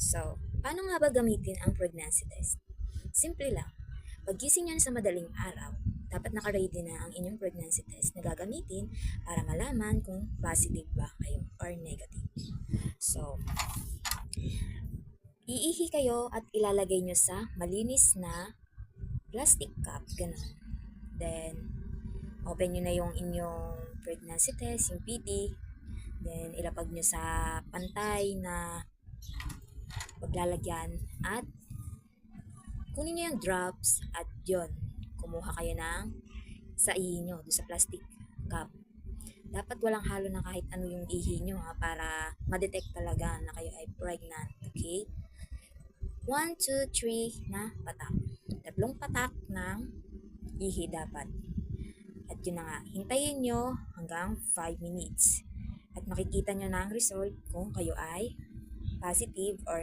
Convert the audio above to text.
So, paano nga ba gamitin ang pregnancy test? Simple lang. Paggising nyo sa madaling araw, dapat naka-ready na ang inyong pregnancy test na gagamitin para malaman kung positive ba kayo or negative. So, iihi kayo at ilalagay nyo sa malinis na plastic cup, ganun. Then, open nyo na yung inyong pregnancy test, yung PT. Then, ilapag nyo sa pantay na paglalagyan at kunin nyo yung drops at yon kumuha kayo ng sa ihi nyo doon sa plastic cup. Dapat walang halo na kahit ano yung ihi nyo para ma-detect talaga na kayo ay pregnant. Okay? 1, 2, 3 na patak. 3 patak ng ihi dapat. At yun na nga, hintayin nyo hanggang 5 minutes. At makikita nyo na ang result kung kayo ay positive or